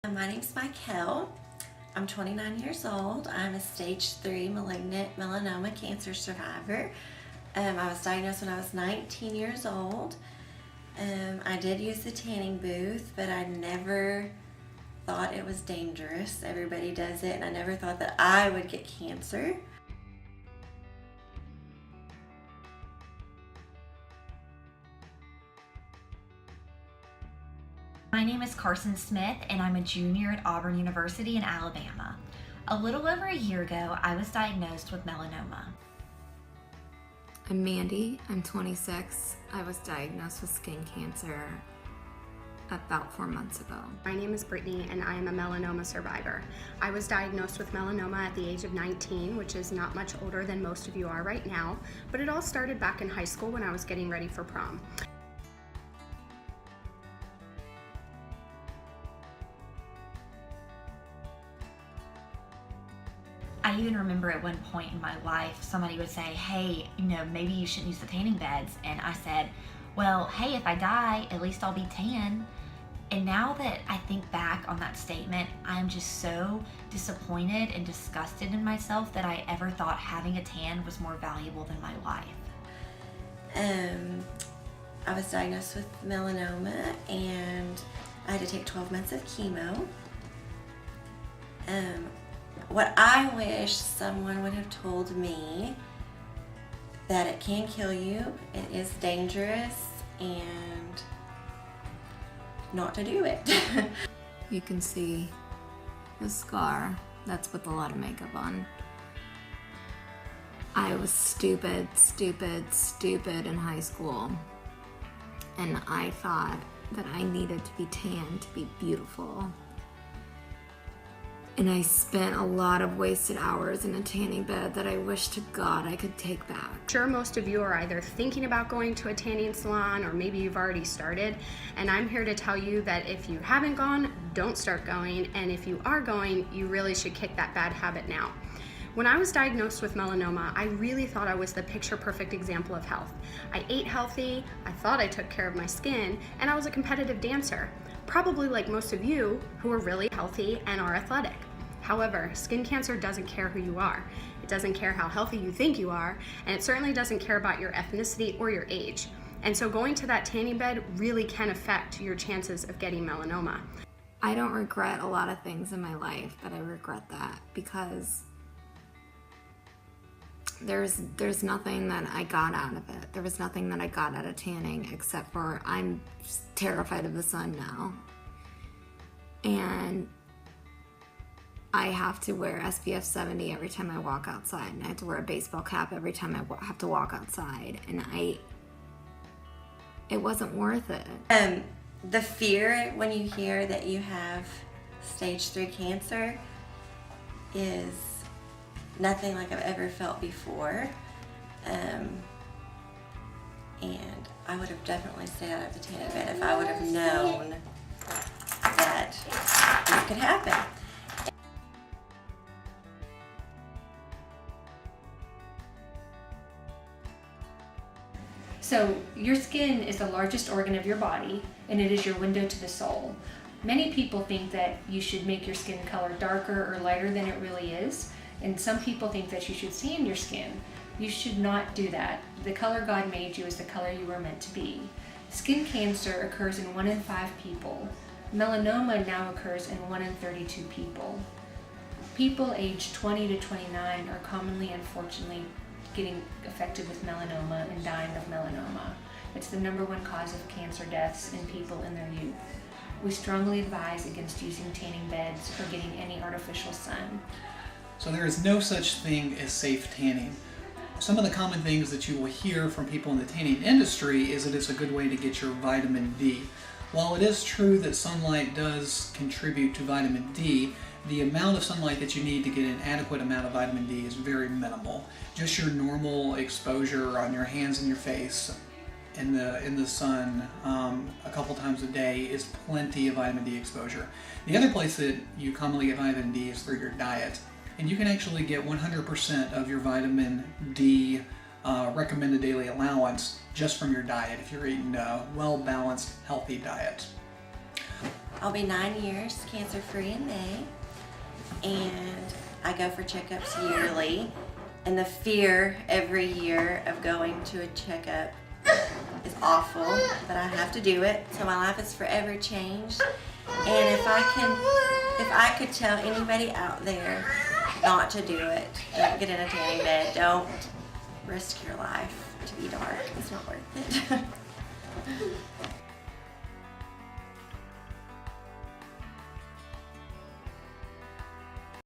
My name's Michael. I'm 29 years old. I'm a stage 3 malignant melanoma cancer survivor. I was diagnosed when I was 19 years old. I did use the tanning booth, but I never thought it was dangerous. Everybody does it, and I never thought that I would get cancer. My name is Carson Smith, and I'm a junior at Auburn University in Alabama. A little over a year ago, I was diagnosed with melanoma. I'm Mandy. I'm 26. I was diagnosed with skin cancer about 4 months ago. My name is Brittany, and I am a melanoma survivor. I was diagnosed with melanoma at the age of 19, which is not much older than most of you are right now, but it all started back in high school when I was getting ready for prom. I even remember at one point in my life, somebody would say, hey, maybe you shouldn't use the tanning beds. And I said, well, hey, if I die, at least I'll be tan. And now that I think back on that statement, I'm just so disappointed and disgusted in myself that I ever thought having a tan was more valuable than my life. I was diagnosed with melanoma, and I had to take 12 months of chemo. What I wish someone would have told me, that it can kill you, it is dangerous, and not to do it. You can see the scar. That's with a lot of makeup on. I was stupid in high school. And I thought that I needed to be tan to be beautiful. And I spent a lot of wasted hours in a tanning bed that I wish to God I could take back. Sure, most of you are either thinking about going to a tanning salon, or maybe you've already started. And I'm here to tell you that if you haven't gone, don't start going. And if you are going, you really should kick that bad habit now. When I was diagnosed with melanoma, I really thought I was the picture-perfect example of health. I ate healthy, I thought I took care of my skin, and I was a competitive dancer. Probably like most of you who are really healthy and are athletic. However, skin cancer doesn't care who you are. It doesn't care how healthy you think you are, and it certainly doesn't care about your ethnicity or your age. And so going to that tanning bed really can affect your chances of getting melanoma. I don't regret a lot of things in my life, but I regret that because there's nothing that I got out of it. There was nothing that I got out of tanning except for I'm terrified of the sun now. And I have to wear SPF 70 every time I walk outside, and I have to wear a baseball cap every time I have to walk outside, and it wasn't worth it. The fear when you hear that you have stage 3 cancer is nothing like I've ever felt before. And I would have definitely stayed out of the tanning bed if I would have known that it could happen. So your skin is the largest organ of your body, and it is your window to the soul. Many people think that you should make your skin color darker or lighter than it really is, and some people think that you should tan your skin. You should not do that. The color God made you is the color you were meant to be. Skin cancer occurs in 1 in 5 people. Melanoma now occurs in 1 in 32 people. People aged 20 to 29 are commonly, unfortunately, getting affected with melanoma and dying of melanoma. It's the #1 cause of cancer deaths in people in their youth. We strongly advise against using tanning beds or getting any artificial sun. So there is no such thing as safe tanning. Some of the common things that you will hear from people in the tanning industry is that it's a good way to get your vitamin D. While it is true that sunlight does contribute to vitamin D, the amount of sunlight that you need to get an adequate amount of vitamin D is very minimal. Just your normal exposure on your hands and your face in the sun a couple times a day is plenty of vitamin D exposure. The other place that you commonly get vitamin D is through your diet. And you can actually get 100% of your vitamin D recommended daily allowance just from your diet if you're eating a well-balanced, healthy diet. I'll be 9 years cancer free in May, and I go for checkups yearly. And the fear every year of going to a checkup is awful, but I have to do it. So my life is forever changed. And if I could tell anybody out there not to do it, don't get in a tanning bed, don't risk your life to be dark. It's not worth it.